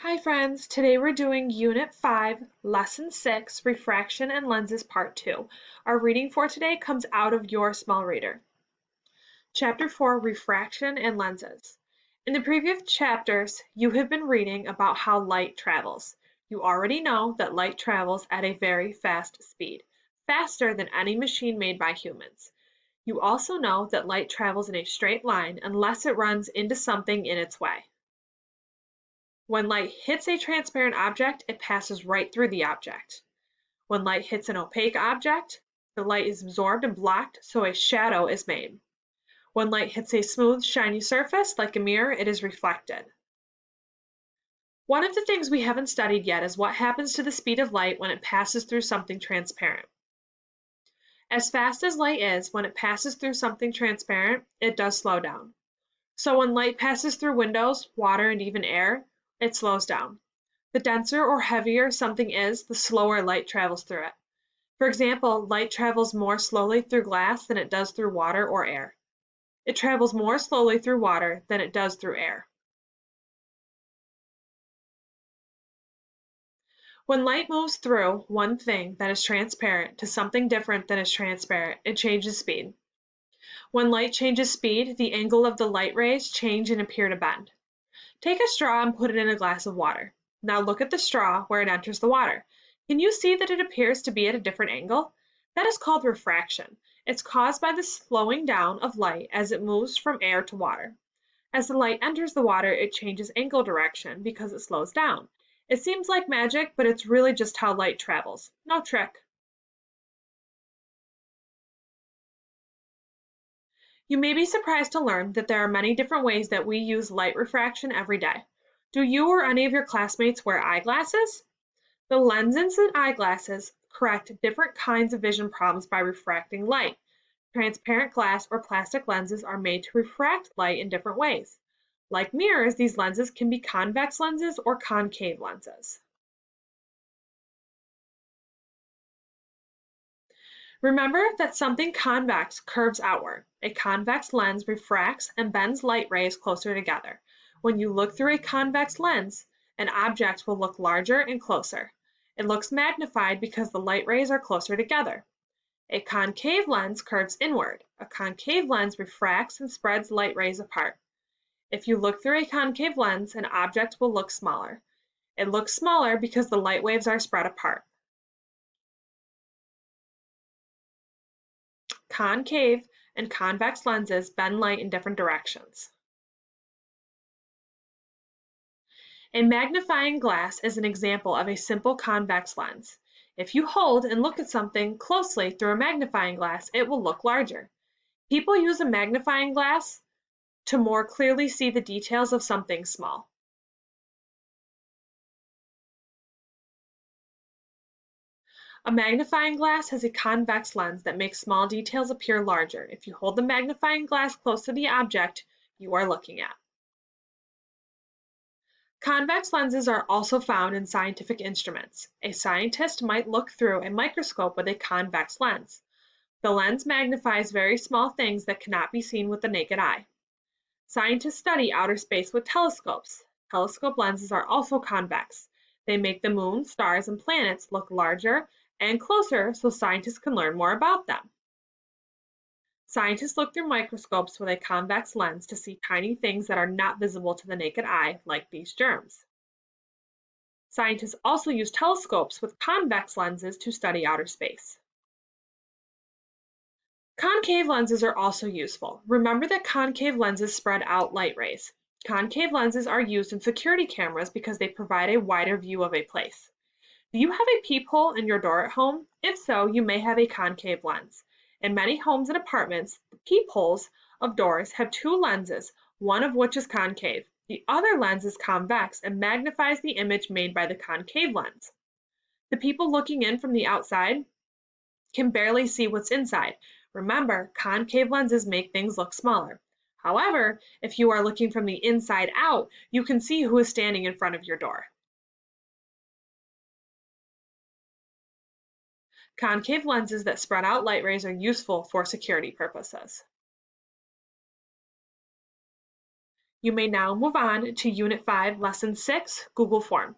Hi friends, today we're doing Unit 5, Lesson 6, Refraction and Lenses Part 2. Our reading for today comes out of your small reader. Chapter 4, Refraction and Lenses. In the previous chapters, you have been reading about how light travels. You already know that light travels at a very fast speed, faster than any machine made by humans. You also know that light travels in a straight line unless it runs into something in its way. When light hits a transparent object, it passes right through the object. When light hits an opaque object, the light is absorbed and blocked, so a shadow is made. When light hits a smooth, shiny surface, like a mirror, it is reflected. One of the things we haven't studied yet is what happens to the speed of light when it passes through something transparent. As fast as light is, when it passes through something transparent, it does slow down. So when light passes through windows, water, and even air, it slows down. The denser or heavier something is, the slower light travels through it. For example, light travels more slowly through glass than it does through water or air. It travels more slowly through water than it does through air. When light moves through one thing that is transparent to something different that is transparent, it changes speed. When light changes speed, the angle of the light rays change and appear to bend. Take a straw and put it in a glass of water. Now look at the straw where it enters the water. Can you see that it appears to be at a different angle? That is called refraction. It's caused by the slowing down of light as it moves from air to water. As the light enters the water, it changes angle direction because it slows down. It seems like magic, but it's really just how light travels. No trick. You may be surprised to learn that there are many different ways that we use light refraction every day. Do you or any of your classmates wear eyeglasses? The lenses in eyeglasses correct different kinds of vision problems by refracting light. Transparent glass or plastic lenses are made to refract light in different ways. Like mirrors, these lenses can be convex lenses or concave lenses. Remember that something convex curves outward. A convex lens refracts and bends light rays closer together. When you look through a convex lens, an object will look larger and closer. It looks magnified because the light rays are closer together. A concave lens curves inward. A concave lens refracts and spreads light rays apart. If you look through a concave lens, an object will look smaller. It looks smaller because the light waves are spread apart. Concave and convex lenses bend light in different directions. A magnifying glass is an example of a simple convex lens. If you hold and look at something closely through a magnifying glass, it will look larger. People use a magnifying glass to more clearly see the details of something small. A magnifying glass has a convex lens that makes small details appear larger. If you hold the magnifying glass close to the object you are looking at. Convex lenses are also found in scientific instruments. A scientist might look through a microscope with a convex lens. The lens magnifies very small things that cannot be seen with the naked eye. Scientists study outer space with telescopes. Telescope lenses are also convex. They make the moon, stars, and planets look larger and closer so scientists can learn more about them. Scientists look through microscopes with a convex lens to see tiny things that are not visible to the naked eye, like these germs. Scientists also use telescopes with convex lenses to study outer space. Concave lenses are also useful. Remember that concave lenses spread out light rays. Concave lenses are used in security cameras because they provide a wider view of a place. Do you have a peephole in your door at home? If so, you may have a concave lens. In many homes and apartments, the peepholes of doors have two lenses, one of which is concave. The other lens is convex and magnifies the image made by the concave lens. The people looking in from the outside can barely see what's inside. Remember, concave lenses make things look smaller. However, if you are looking from the inside out, you can see who is standing in front of your door. Concave lenses that spread out light rays are useful for security purposes. You may now move on to Unit 5, Lesson 6, Google Form.